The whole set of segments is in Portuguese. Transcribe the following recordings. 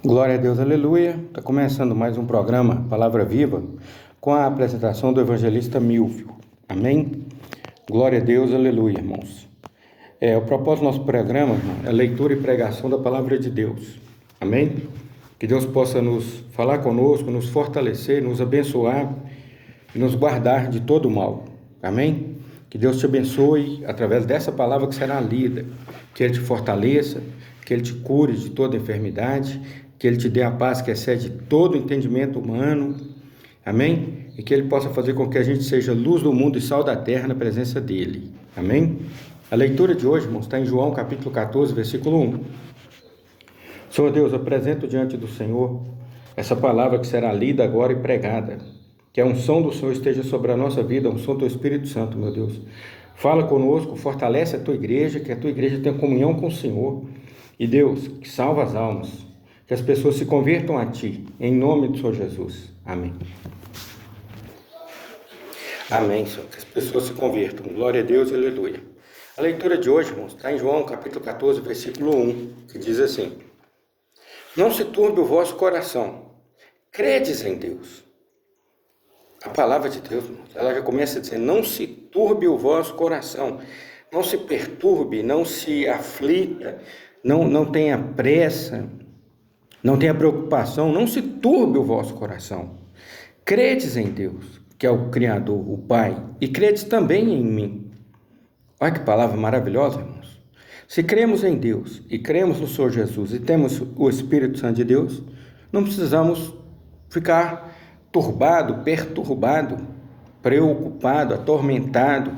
Glória a Deus, aleluia. Está começando mais um programa Palavra Viva com a apresentação do evangelista Milvio. Amém? Glória a Deus, aleluia, irmãos. O propósito do nosso programa, irmão, é leitura e pregação da Palavra de Deus. Amém? Que Deus possa nos falar conosco, nos fortalecer, nos abençoar e nos guardar de todo o mal. Amém? Que Deus te abençoe através dessa palavra que será lida, que Ele te fortaleça, que Ele te cure de toda enfermidade, que Ele te dê a paz que excede todo entendimento humano, amém? E que Ele possa fazer com que a gente seja luz do mundo e sal da terra na presença dEle, amém? A leitura de hoje, irmãos, está em João capítulo 14, versículo 1. Senhor Deus, apresento diante do Senhor essa palavra que será lida agora e pregada, que a unção do Senhor esteja sobre a nossa vida, a unção do Teu Espírito Santo, meu Deus. Fala conosco, fortalece a Tua igreja, que a Tua igreja tenha comunhão com o Senhor. E Deus, que salva as almas, que as pessoas se convertam a Ti, em nome do Senhor Jesus. Amém. Amém, Senhor, que as pessoas se convertam. Glória a Deus, aleluia. A leitura de hoje, irmãos, está em João capítulo 14, versículo 1, que diz assim: Não se turbe o vosso coração, credes em Deus. A palavra de Deus, irmãos, ela já começa a dizer: não se turbe o vosso coração, não se perturbe, não se aflita, não tenha pressa, não tenha preocupação, não se turbe o vosso coração. Credes em Deus, que é o Criador, o Pai, e credes também em mim. Olha que palavra maravilhosa, irmãos. Se cremos em Deus e cremos no Senhor Jesus e temos o Espírito Santo de Deus, não precisamos ficar turbado, perturbado, preocupado, atormentado.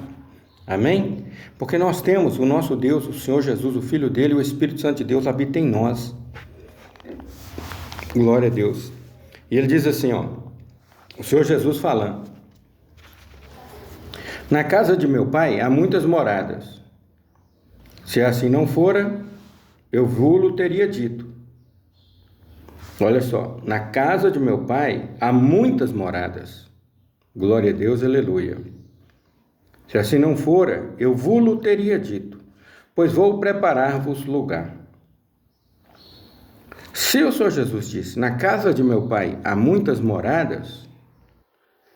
Amém? Porque nós temos o nosso Deus, o Senhor Jesus, o Filho dele, o Espírito Santo de Deus habita em nós. Glória a Deus. E ele diz assim, o Senhor Jesus falando: Na casa de meu Pai há muitas moradas. Se assim não fora, eu vou-lo teria dito. Olha só, na casa de meu Pai há muitas moradas. Glória a Deus, aleluia. Se assim não fora, eu vou-lo teria dito, pois vou preparar-vos lugar. Se o Senhor Jesus disse: na casa de meu Pai há muitas moradas,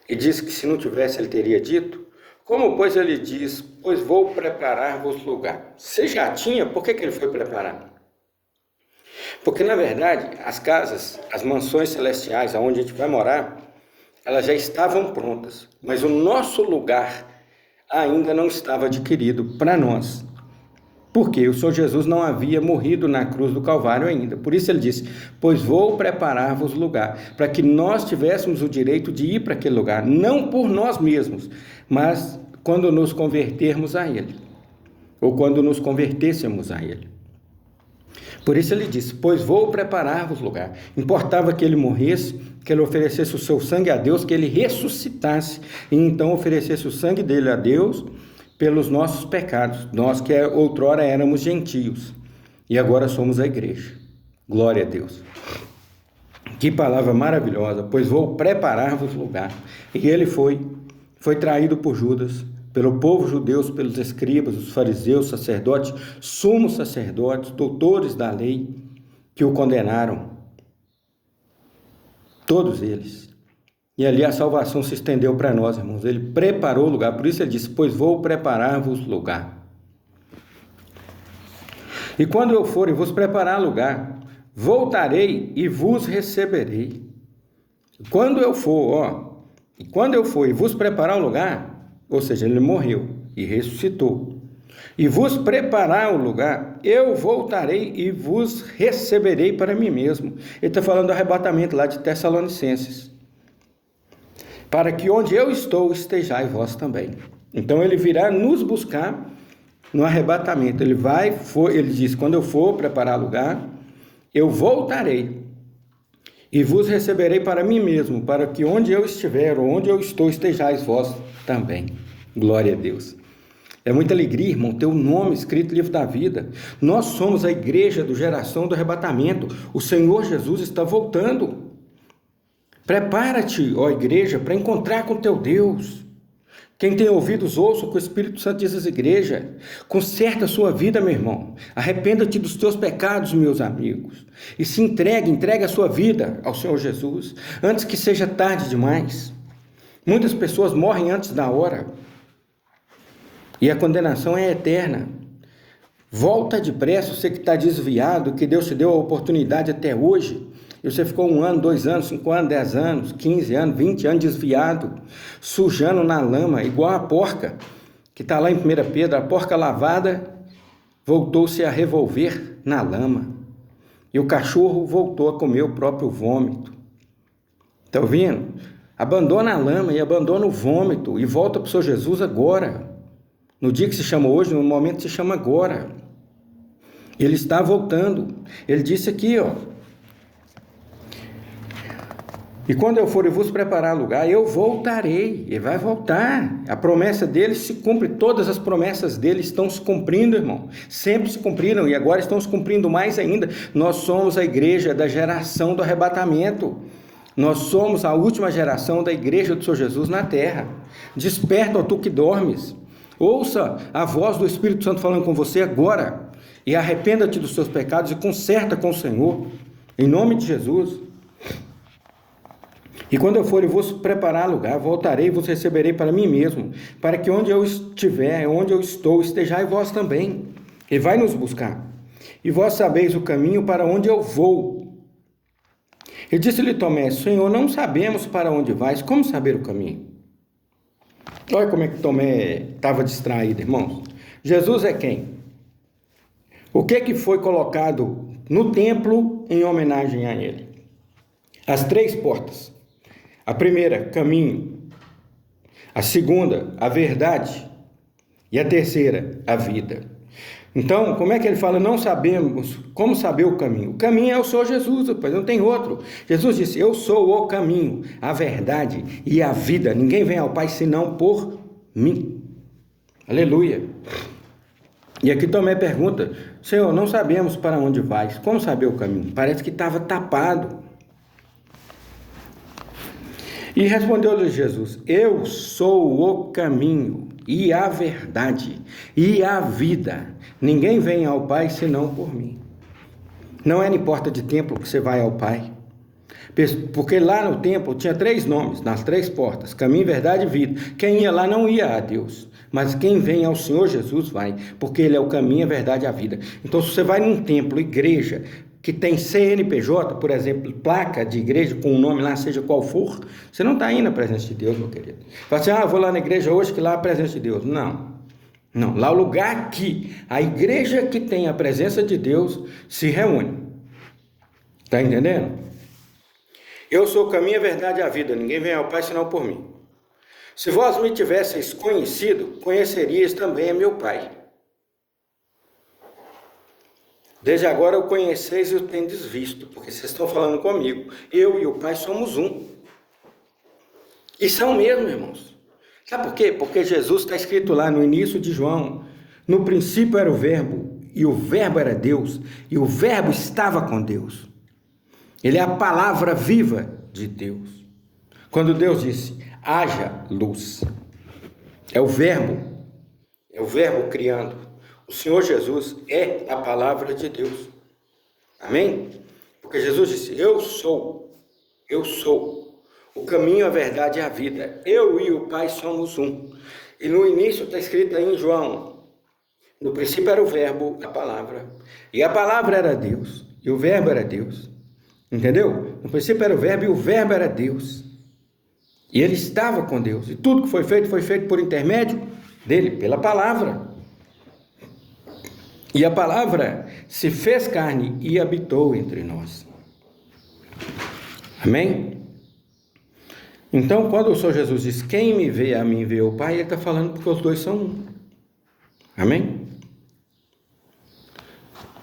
e disse que se não tivesse ele teria dito, como pois ele diz: pois vou preparar-vos lugar? Se já tinha, por que ele foi preparar? Porque na verdade as casas, as mansões celestiais aonde a gente vai morar, elas já estavam prontas, mas o nosso lugar ainda não estava adquirido para nós. Porque o Senhor Jesus não havia morrido na cruz do Calvário ainda. Por isso ele disse: pois vou preparar-vos lugar, para que nós tivéssemos o direito de ir para aquele lugar, não por nós mesmos, mas quando nos convertermos a Ele, ou quando nos convertêssemos a Ele. Por isso ele disse: pois vou preparar-vos lugar. Importava que ele morresse, que ele oferecesse o seu sangue a Deus, que ele ressuscitasse e então oferecesse o sangue dele a Deus pelos nossos pecados. Nós que outrora éramos gentios e agora somos a igreja. Glória a Deus. Que palavra maravilhosa. Pois vou preparar-vos lugar. E ele foi traído por Judas, pelo povo judeu, pelos escribas, os fariseus, sacerdotes, sumos sacerdotes, doutores da lei, que o condenaram. Todos eles. E ali a salvação se estendeu para nós, irmãos. Ele preparou o lugar. Por isso ele disse: pois vou preparar-vos lugar. E quando eu for e vos preparar lugar, voltarei e vos receberei. Quando eu for e vos preparar o lugar, ou seja, ele morreu e ressuscitou, e vos preparar o lugar, eu voltarei e vos receberei para mim mesmo. Ele está falando do arrebatamento lá de Tessalonicenses. Para que onde eu estou, estejais vós também. Então ele virá nos buscar no arrebatamento. Ele diz: quando eu for preparar lugar, eu voltarei e vos receberei para mim mesmo, para que onde eu estiver, ou onde eu estou, estejais vós também. Glória a Deus. É muita alegria, irmão, ter o nome escrito no livro da vida. Nós somos a igreja do geração do arrebatamento. O Senhor Jesus está voltando. Prepara-te, ó igreja, para encontrar com teu Deus. Quem tem ouvidos, ouça o que o Espírito Santo diz às igrejas. Conserta a sua vida, meu irmão. Arrependa-te dos teus pecados, meus amigos. E se entregue a sua vida ao Senhor Jesus, antes que seja tarde demais. Muitas pessoas morrem antes da hora. E a condenação é eterna. Volta depressa, você que está desviado, que Deus te deu a oportunidade até hoje. E você ficou 1 ano, 2 anos, 5 anos, 10 anos, 15 anos, 20 anos desviado, sujando na lama, igual a porca, que está lá em 1 Pedro, a porca lavada voltou-se a revolver na lama. E o cachorro voltou a comer o próprio vômito. Está ouvindo? Abandona a lama e abandona o vômito e volta para o Senhor Jesus agora. No dia que se chama hoje, no momento que se chama agora. Ele está voltando. Ele disse aqui, ó. E quando eu for e vos preparar lugar, eu voltarei. Ele vai voltar. A promessa dele se cumpre. Todas as promessas dele estão se cumprindo, irmão. Sempre se cumpriram e agora estão se cumprindo mais ainda. Nós somos a igreja da geração do arrebatamento. Nós somos a última geração da igreja do Senhor Jesus na terra. Desperta, ó tu que dormes. Ouça a voz do Espírito Santo falando com você agora. E arrependa-te dos seus pecados e conserta com o Senhor. Em nome de Jesus. E quando eu for e vos preparar lugar, voltarei e vos receberei para mim mesmo, para que onde eu estiver, onde eu estou, estejai vós também. Ele vai nos buscar. E vós sabeis o caminho para onde eu vou. E disse-lhe Tomé, Senhor, não sabemos para onde vais, como saber o caminho? Olha como é que Tomé estava distraído, irmãos. Jesus é quem? O que foi colocado no templo em homenagem a ele? As 3 portas. A primeira, caminho. A segunda, a verdade. E a terceira, a vida. Então, como é que ele fala? Não sabemos como saber o caminho. O caminho é o Senhor Jesus, rapaz, não tem outro. Jesus disse, eu sou o caminho, a verdade e a vida. Ninguém vem ao Pai senão por mim. Aleluia. E aqui Tomé pergunta, Senhor, não sabemos para onde vais. Como saber o caminho? Parece que estava tapado. E respondeu-lhe Jesus, eu sou o caminho e a verdade e a vida. Ninguém vem ao Pai senão por mim. Não é em porta de templo que você vai ao Pai. Porque lá no templo tinha 3 nomes, nas 3 portas, caminho, verdade e vida. Quem ia lá não ia a Deus, mas quem vem ao Senhor Jesus vai, porque Ele é o caminho, a verdade e a vida. Então se você vai num templo, igreja, que tem CNPJ, por exemplo, placa de igreja com o nome lá, seja qual for, você não está indo à presença de Deus, meu querido. Fala assim, vou lá na igreja hoje que lá é a presença de Deus. Não, lá é o lugar que a igreja que tem a presença de Deus se reúne. Está entendendo? Eu sou o caminho, a verdade e a vida, ninguém vem ao Pai senão por mim. Se vós me tivesseis conhecido, conhecerias também a meu Pai. Desde agora o conheceis e o tendes visto, porque vocês estão falando comigo. Eu e o Pai somos um. E são mesmo, irmãos. Sabe por quê? Porque Jesus está escrito lá no início de João. No princípio era o Verbo, e o Verbo era Deus, e o Verbo estava com Deus. Ele é a palavra viva de Deus. Quando Deus disse, haja luz. É o Verbo criando. O Senhor Jesus é a palavra de Deus. Amém? Porque Jesus disse, eu sou o caminho, a verdade e a vida. Eu e o Pai somos um. E no início está escrito aí em João, no princípio era o Verbo, a palavra. E a palavra era Deus, e o Verbo era Deus. Entendeu? No princípio era o Verbo, e o Verbo era Deus. E ele estava com Deus. E tudo que foi feito por intermédio dele, pela palavra. E a palavra se fez carne e habitou entre nós. Amém? Então, quando o Senhor Jesus diz, quem me vê a mim vê o Pai, ele está falando porque os dois são um. Amém?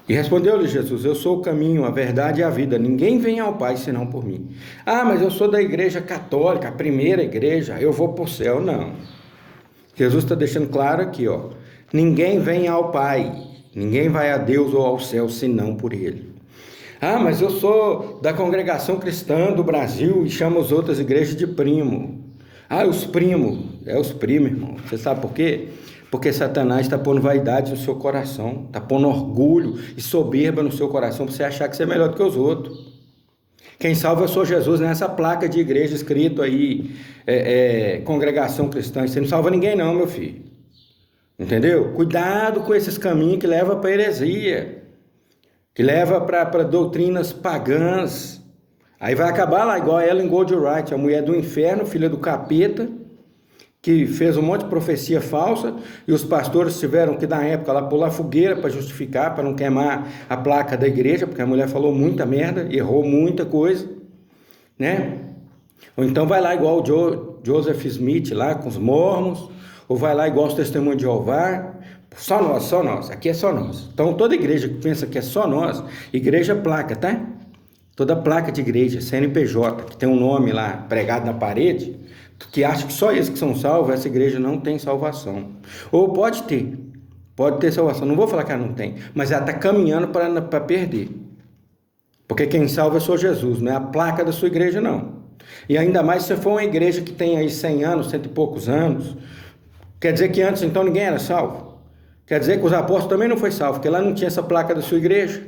E respondeu-lhe Jesus, eu sou o caminho, a verdade e a vida. Ninguém vem ao Pai senão por mim. Mas eu sou da igreja católica, a primeira igreja, eu vou para o céu. Não. Jesus está deixando claro aqui, ó. Ninguém vem ao Pai. Ninguém vai a Deus ou ao céu senão por Ele. Mas eu sou da congregação cristã do Brasil e chamo as outras igrejas de primo. Os primos. É os primos, irmão. Você sabe por quê? Porque Satanás está pondo vaidade no seu coração, está pondo orgulho e soberba no seu coração para você achar que você é melhor do que os outros. Quem salva é o Senhor Jesus, nessa placa de igreja escrito aí, congregação cristã. Você não salva ninguém não, meu filho. Entendeu? Cuidado com esses caminhos que levam para heresia, que levam para doutrinas pagãs. Aí vai acabar lá igual a Ellen Goldwright, a mulher do inferno, filha do capeta, que fez um monte de profecia falsa, e os pastores tiveram que, na época, lá pular fogueira para justificar, para não queimar a placa da igreja, porque a mulher falou muita merda, errou muita coisa, né? Ou então vai lá igual o Joseph Smith, lá com os mormons, ou vai lá igual os testemunhos de Jeová, só nós, aqui é só nós. Então toda igreja que pensa que é só nós, igreja placa, tá? Toda placa de igreja, CNPJ, que tem um nome lá pregado na parede, que acha que só eles que são salvos, essa igreja não tem salvação. Ou pode ter salvação. Não vou falar que ela não tem, mas ela está caminhando para perder. Porque quem salva é só Jesus, não é a placa da sua igreja, não. E ainda mais se for uma igreja que tem aí 100 anos, 100 e poucos anos, quer dizer que antes então ninguém era salvo? Quer dizer que os apóstolos também não foi salvo, porque lá não tinha essa placa da sua igreja?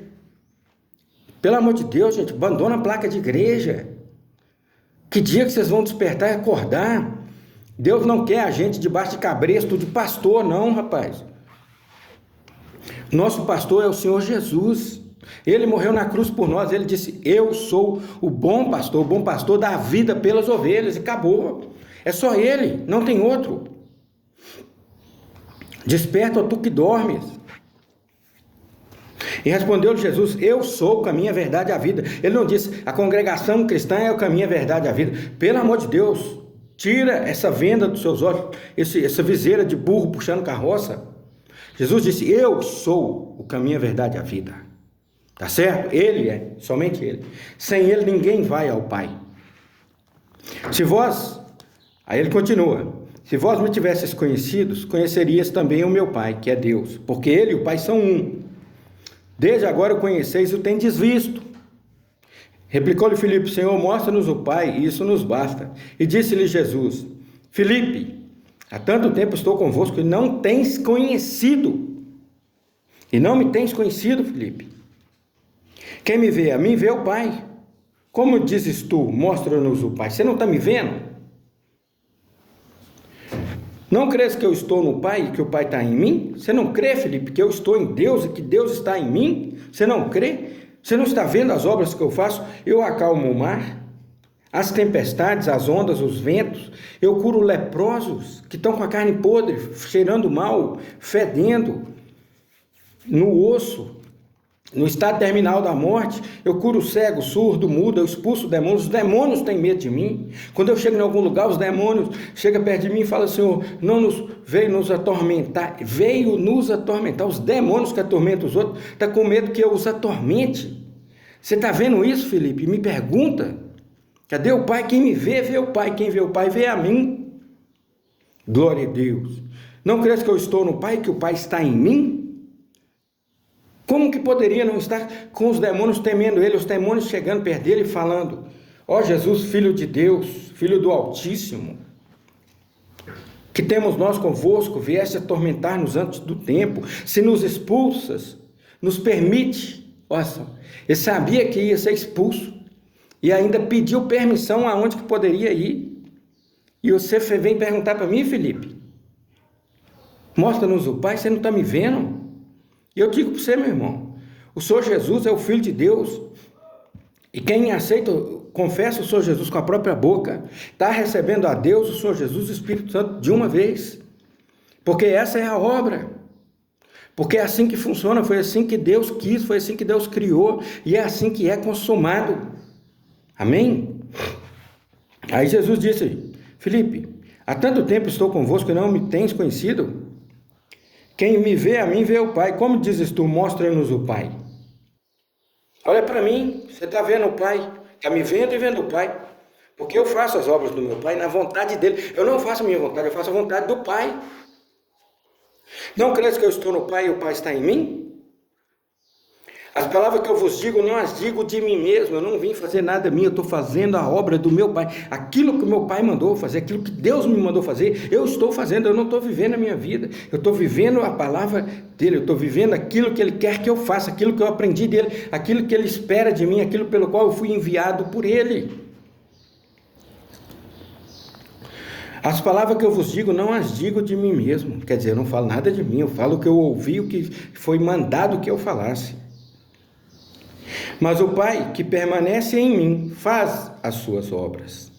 Pelo amor de Deus, gente, abandona a placa de igreja. Que dia que vocês vão despertar e acordar? Deus não quer a gente debaixo de cabresto de pastor, não, rapaz. Nosso pastor é o Senhor Jesus. Ele morreu na cruz por nós. Ele disse, eu sou o bom pastor dá a vida pelas ovelhas, e acabou. É só ele, não tem outro. Desperta, ó tu que dormes. E respondeu-lhe Jesus, eu sou o caminho, a verdade e a vida. Ele não disse, a congregação cristã é o caminho, a verdade e a vida. Pelo amor de Deus, tira essa venda dos seus olhos, essa viseira de burro puxando carroça. Jesus disse, eu sou o caminho, a verdade e a vida. Tá certo? Ele é, somente ele. Sem ele ninguém vai ao Pai. Aí ele continua, se vós me tivesseis conhecidos, conhecerias também o meu Pai, que é Deus, porque ele e o Pai são um. Desde agora o conheceis e o tendes visto. Replicou-lhe Filipe, Senhor, mostra-nos o Pai, e isso nos basta. E disse-lhe Jesus, Filipe, há tanto tempo estou convosco e não tens conhecido. E não me tens conhecido, Filipe. Quem me vê a mim, vê o Pai. Como dizes tu, mostra-nos o Pai? Você não está me vendo? Não crês que eu estou no Pai e que o Pai está em mim? Você não crê, Filipe, que eu estou em Deus e que Deus está em mim? Você não crê? Você não está vendo as obras que eu faço? Eu acalmo o mar, as tempestades, as ondas, os ventos. Eu curo leprosos que estão com a carne podre, cheirando mal, fedendo, no osso. No estado terminal da morte, eu curo o cego, surdo, mudo, eu expulso os demônios têm medo de mim. Quando eu chego em algum lugar, os demônios chegam perto de mim e falam, Senhor, veio nos atormentar, os demônios que atormentam os outros, estão com medo que eu os atormente. Você está vendo isso, Felipe? Me pergunta, cadê o Pai? Quem me vê, vê o Pai, quem vê o Pai, vê a mim. Glória a Deus. Não crees que eu estou no Pai, que o Pai está em mim? Como que poderia não estar com os demônios temendo ele, os demônios chegando perto dele e falando, ó Jesus, Filho de Deus, Filho do Altíssimo, que temos nós convosco, vieste atormentar-nos antes do tempo, se nos expulsas, nos permite, olha, ele sabia que ia ser expulso, e ainda pediu permissão aonde que poderia ir, e você vem perguntar para mim, Felipe, mostra-nos o Pai, você não está me vendo? E eu digo para você, meu irmão, o Senhor Jesus é o Filho de Deus, e quem aceita, confessa o Senhor Jesus com a própria boca, está recebendo a Deus, o Senhor Jesus e o Espírito Santo de uma vez, porque essa é a obra, porque é assim que funciona, foi assim que Deus quis, foi assim que Deus criou, e é assim que é consumado, amém? Aí Jesus disse, Filipe, há tanto tempo estou convosco e não me tens conhecido? Quem me vê a mim, vê o Pai. Como dizes tu, mostra-nos o Pai. Olha para mim, você está vendo o Pai. Está me vendo e vendo o Pai. Porque eu faço as obras do meu Pai na vontade dele. Eu não faço a minha vontade, eu faço a vontade do Pai. Não crees que eu estou no Pai e o Pai está em mim? As palavras que eu vos digo, não as digo de mim mesmo, eu não vim fazer nada minha, eu estou fazendo a obra do meu Pai. Aquilo que o meu Pai mandou fazer, aquilo que Deus me mandou fazer, eu estou fazendo, eu não estou vivendo a minha vida. Eu estou vivendo a palavra dele, eu estou vivendo aquilo que ele quer que eu faça, aquilo que eu aprendi dele, aquilo que ele espera de mim, aquilo pelo qual eu fui enviado por ele. As palavras que eu vos digo, não as digo de mim mesmo. Quer dizer, eu não falo nada de mim, eu falo o que eu ouvi, o que foi mandado que eu falasse. Mas o Pai que permanece em mim faz as suas obras.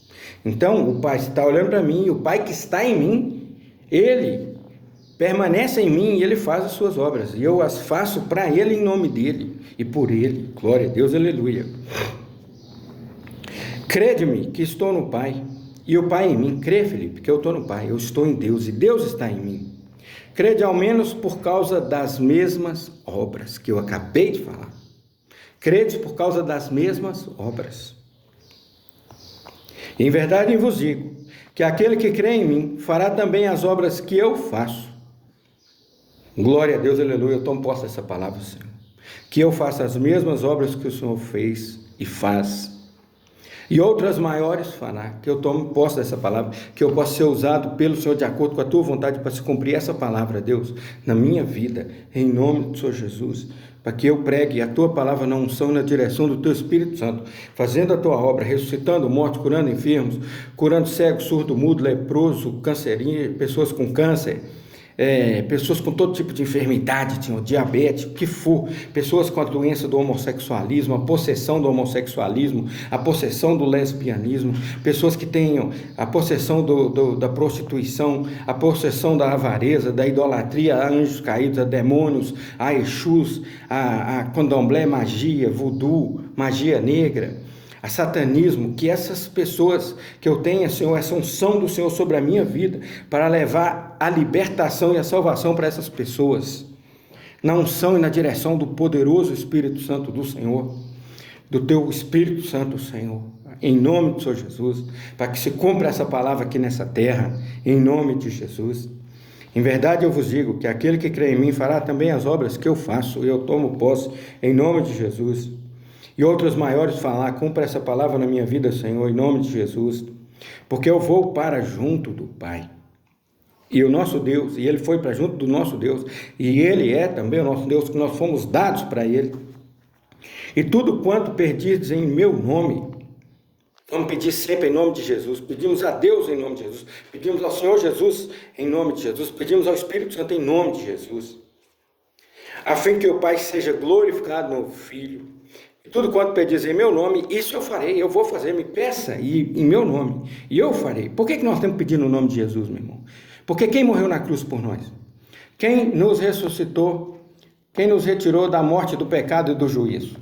Então, o Pai está olhando para mim, e o Pai que está em mim, ele permanece em mim e ele faz as suas obras. E eu as faço para ele em nome dele e por ele. Glória a Deus, aleluia. Crede-me que estou no Pai e o Pai em mim. Crê, Felipe, que eu estou no Pai, eu estou em Deus e Deus está em mim. Crede ao menos por causa das mesmas obras que eu acabei de falar. Credes por causa das mesmas obras. Em verdade vos digo, que aquele que crê em mim, fará também as obras que eu faço. Glória a Deus, aleluia, eu tomo posse dessa palavra, Senhor. Que eu faça as mesmas obras que o Senhor fez e faz. E outras maiores fará, que eu tomo posse dessa palavra, que eu possa ser usado pelo Senhor de acordo com a tua vontade para se cumprir essa palavra, Deus, na minha vida, em nome do Senhor Jesus, para que eu pregue a tua palavra na unção, na direção do teu Espírito Santo, fazendo a tua obra, ressuscitando mortos, curando enfermos, curando cego, surdo, mudo, leproso, cancerinho, pessoas com câncer, pessoas com todo tipo de enfermidade, diabetes, o que for, pessoas com a doença do homossexualismo, a possessão do homossexualismo, a possessão do lesbianismo, pessoas que tenham a possessão da prostituição, a possessão da avareza, da idolatria, a anjos caídos, a demônios, a exus, a candomblé, magia, voodoo, magia negra, a satanismo, que essas pessoas que eu tenha, Senhor, essa unção do Senhor sobre a minha vida, para levar a libertação e a salvação para essas pessoas, na unção e na direção do poderoso Espírito Santo do Senhor, do teu Espírito Santo, Senhor, em nome do Senhor Jesus, para que se cumpra essa palavra aqui nessa terra, em nome de Jesus. Em verdade eu vos digo que aquele que crê em mim fará também as obras que eu faço, e eu tomo posse em nome de Jesus. E outros maiores falar, cumpra essa palavra na minha vida, Senhor, em nome de Jesus, porque eu vou para junto do Pai. E o nosso Deus, e ele foi para junto do nosso Deus, e ele é também o nosso Deus, que nós fomos dados para ele. E tudo quanto pedirdes em meu nome, vamos pedir sempre em nome de Jesus, pedimos a Deus em nome de Jesus, pedimos ao Senhor Jesus em nome de Jesus, pedimos ao Espírito Santo em nome de Jesus, a fim que o Pai seja glorificado no Filho. E tudo quanto pedis em meu nome, isso eu farei, eu vou fazer, me peça em meu nome, e eu farei. Por que nós temos que pedir no nome de Jesus, meu irmão? Porque quem morreu na cruz por nós? Quem nos ressuscitou? Quem nos retirou da morte, do pecado e do juízo?